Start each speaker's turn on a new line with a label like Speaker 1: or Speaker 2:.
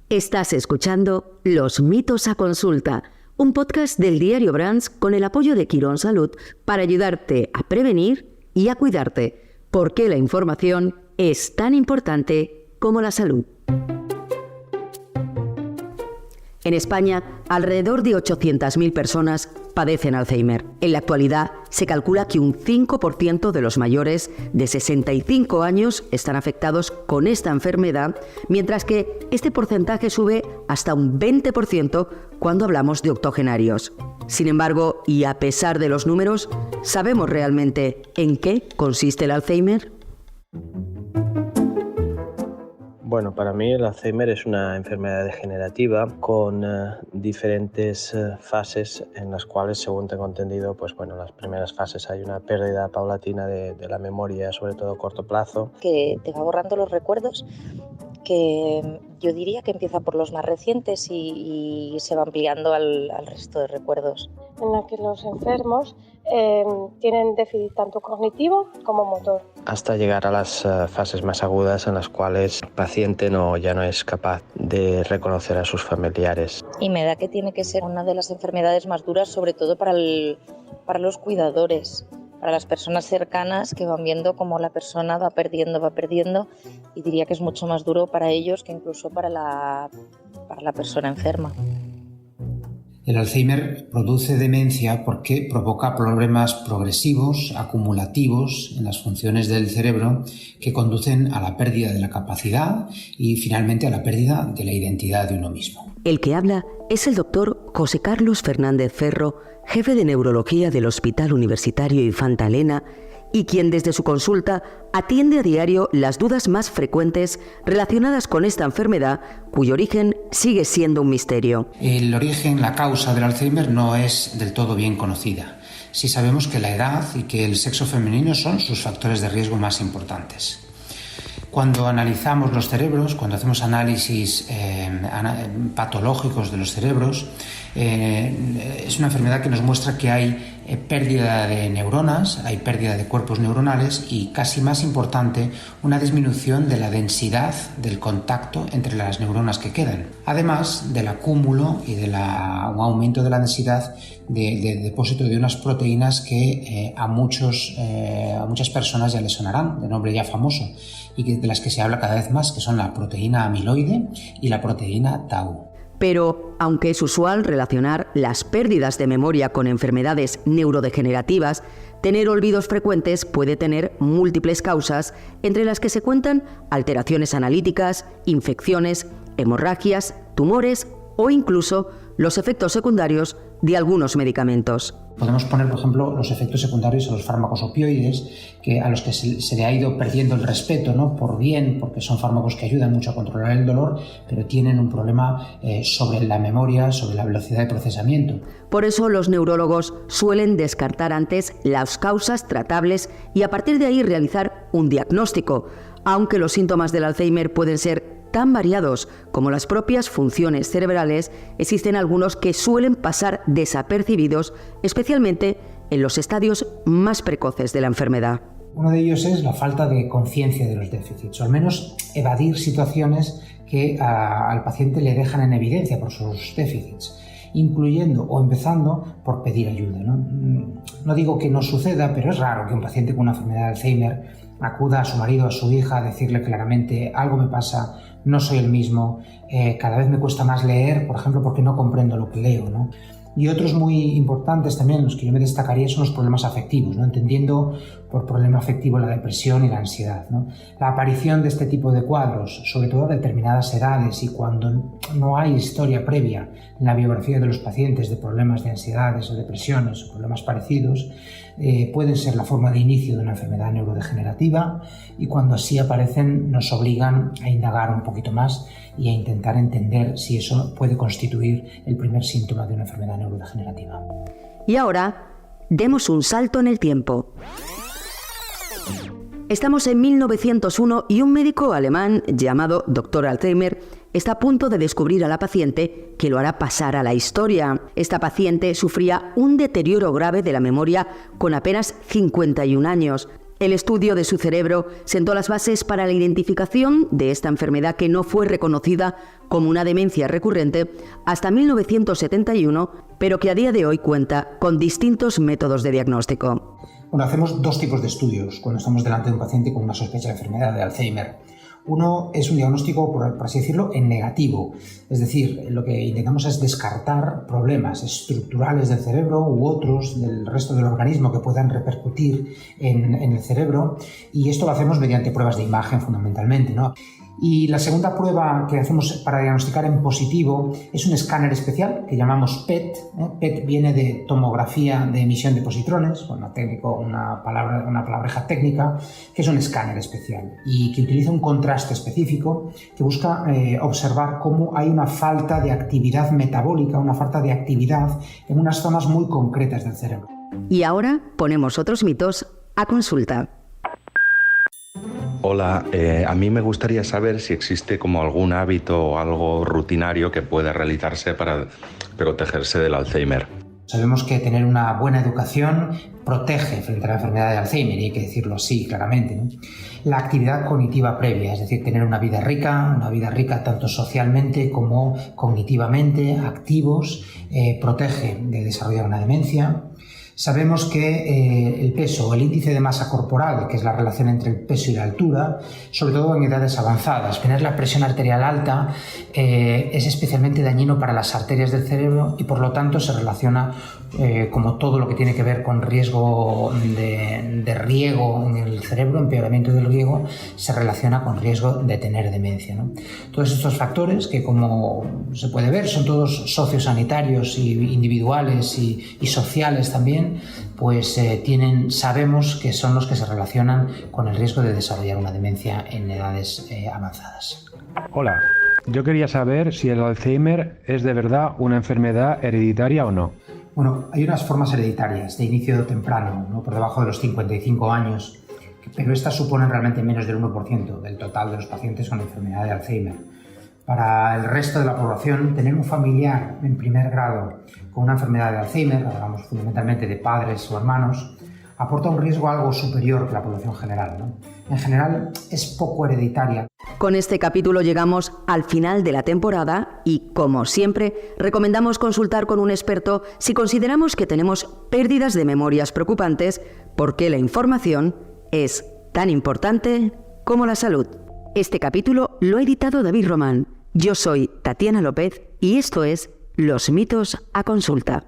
Speaker 1: Estás escuchando Los mitos a consulta, un podcast del diario Brands con el apoyo de Quirón Salud para ayudarte a prevenir y a cuidarte, porque la información es tan importante como la salud. En España, alrededor de 800.000 personas padecen Alzheimer. En la actualidad, se calcula que un 5% de los mayores de 65 años están afectados con esta enfermedad, mientras que este porcentaje sube hasta un 20% cuando hablamos de octogenarios. Sin embargo, y a pesar de los números, ¿sabemos realmente en qué consiste el Alzheimer?
Speaker 2: Bueno, para mí el Alzheimer es una enfermedad degenerativa con diferentes fases en las cuales, según tengo entendido, en las primeras fases hay una pérdida paulatina de la memoria, sobre todo a corto plazo.
Speaker 3: Que te va borrando los recuerdos, que yo diría que empieza por los más recientes y se va ampliando al resto de recuerdos.
Speaker 4: En la que los enfermos tienen déficit tanto cognitivo como motor.
Speaker 2: Hasta llegar a las fases más agudas en las cuales el paciente ya no es capaz de reconocer a sus familiares.
Speaker 3: Y me da que tiene que ser una de las enfermedades más duras, sobre todo para los cuidadores, para las personas cercanas que van viendo cómo la persona va perdiendo, y diría que es mucho más duro para ellos que incluso para la persona enferma.
Speaker 5: El Alzheimer produce demencia porque provoca problemas progresivos, acumulativos en las funciones del cerebro que conducen a la pérdida de la capacidad y finalmente a la pérdida de la identidad de uno mismo.
Speaker 1: El que habla es el doctor José Carlos Fernández Ferro, jefe de neurología del Hospital Universitario Infanta Elena, y quien desde su consulta atiende a diario las dudas más frecuentes relacionadas con esta enfermedad, cuyo origen sigue siendo un misterio.
Speaker 5: El origen, la causa del Alzheimer no es del todo bien conocida. Sí sabemos que la edad y que el sexo femenino son sus factores de riesgo más importantes. Cuando analizamos los cerebros, cuando hacemos análisis patológicos de los cerebros, es una enfermedad que nos muestra que hay pérdida de neuronas, hay pérdida de cuerpos neuronales y, casi más importante, una disminución de la densidad del contacto entre las neuronas que quedan, además del acúmulo y un aumento de la densidad de depósito de unas proteínas que a muchas personas ya les sonarán, de nombre ya famoso, y de las que se habla cada vez más, que son la proteína amiloide y la proteína tau.
Speaker 1: Pero, aunque es usual relacionar las pérdidas de memoria con enfermedades neurodegenerativas, tener olvidos frecuentes puede tener múltiples causas, entre las que se cuentan alteraciones analíticas, infecciones, hemorragias, tumores o incluso los efectos secundarios de algunos medicamentos.
Speaker 5: Podemos poner, por ejemplo, los efectos secundarios a los fármacos opioides, a los que se le ha ido perdiendo el respeto, ¿no? Porque son fármacos que ayudan mucho a controlar el dolor, pero tienen un problema sobre la memoria, sobre la velocidad de procesamiento.
Speaker 1: Por eso los neurólogos suelen descartar antes las causas tratables y a partir de ahí realizar un diagnóstico, aunque los síntomas del Alzheimer pueden ser tan variados como las propias funciones cerebrales. Existen algunos que suelen pasar desapercibidos, especialmente en los estadios más precoces de la enfermedad.
Speaker 5: Uno de ellos es la falta de conciencia de los déficits, o al menos evadir situaciones que al paciente le dejan en evidencia por sus déficits, incluyendo o empezando por pedir ayuda, ¿no? No digo que no suceda, pero es raro que un paciente con una enfermedad de Alzheimer acuda a su marido o a su hija a decirle claramente: algo me pasa, no soy el mismo, cada vez me cuesta más leer, por ejemplo, porque no comprendo lo que leo, ¿no? Y otros muy importantes también, los que yo me destacaría, son los problemas afectivos, ¿no? Entendiendo por problema afectivo la depresión y la ansiedad, ¿no? La aparición de este tipo de cuadros, sobre todo a determinadas edades y cuando no hay historia previa en la biografía de los pacientes de problemas de ansiedades o depresiones o problemas parecidos, pueden ser la forma de inicio de una enfermedad neurodegenerativa, y cuando así aparecen nos obligan a indagar un poquito más y a intentar entender si eso puede constituir el primer síntoma de una enfermedad neurodegenerativa.
Speaker 1: Y ahora, demos un salto en el tiempo. Estamos en 1901 y un médico alemán llamado Dr. Alzheimer está a punto de descubrir a la paciente que lo hará pasar a la historia. Esta paciente sufría un deterioro grave de la memoria con apenas 51 años. El estudio de su cerebro sentó las bases para la identificación de esta enfermedad que no fue reconocida como una demencia recurrente hasta 1971, pero que a día de hoy cuenta con distintos métodos de diagnóstico.
Speaker 5: Bueno, hacemos dos tipos de estudios cuando estamos delante de un paciente con una sospecha de enfermedad de Alzheimer. Uno es un diagnóstico, por así decirlo, en negativo. Es decir, lo que intentamos es descartar problemas estructurales del cerebro u otros del resto del organismo que puedan repercutir en el cerebro. Y esto lo hacemos mediante pruebas de imagen fundamentalmente, ¿no? Y la segunda prueba que hacemos para diagnosticar en positivo es un escáner especial que llamamos PET. PET viene de tomografía de emisión de positrones, una palabreja técnica, que es un escáner especial y que utiliza un contraste específico que busca observar cómo hay una falta de actividad metabólica, una falta de actividad en unas zonas muy concretas del cerebro.
Speaker 1: Y ahora ponemos otros mitos a consulta.
Speaker 6: Hola, a mí me gustaría saber si existe como algún hábito o algo rutinario que pueda realizarse para protegerse del Alzheimer.
Speaker 5: Sabemos que tener una buena educación protege frente a la enfermedad de Alzheimer, y hay que decirlo así claramente, ¿no? La actividad cognitiva previa, es decir, tener una vida rica tanto socialmente como cognitivamente, activos, protege de desarrollar una demencia. Sabemos que el peso o el índice de masa corporal, que es la relación entre el peso y la altura, sobre todo en edades avanzadas, tener la presión arterial alta es especialmente dañino para las arterias del cerebro y por lo tanto se relaciona como todo lo que tiene que ver con riesgo de riego en el cerebro, empeoramiento del riego, se relaciona con riesgo de tener demencia, ¿no? Todos estos factores que, como se puede ver, son todos sociosanitarios y individuales y sociales también, pues sabemos que son los que se relacionan con el riesgo de desarrollar una demencia en edades avanzadas.
Speaker 7: Hola, yo quería saber si el Alzheimer es de verdad una enfermedad hereditaria o no.
Speaker 5: Bueno, hay unas formas hereditarias de inicio temprano, ¿no? Por debajo de los 55 años, pero estas suponen realmente menos del 1% del total de los pacientes con enfermedad de Alzheimer. Para el resto de la población, tener un familiar en primer grado con una enfermedad de Alzheimer, hablamos fundamentalmente de padres o hermanos, aporta un riesgo algo superior que la población general, ¿no? En general, es poco hereditaria.
Speaker 1: Con este capítulo llegamos al final de la temporada y, como siempre, recomendamos consultar con un experto si consideramos que tenemos pérdidas de memorias preocupantes, porque la información es tan importante como la salud. Este capítulo lo ha editado David Román. Yo soy Tatiana López y esto es Los mitos a consulta.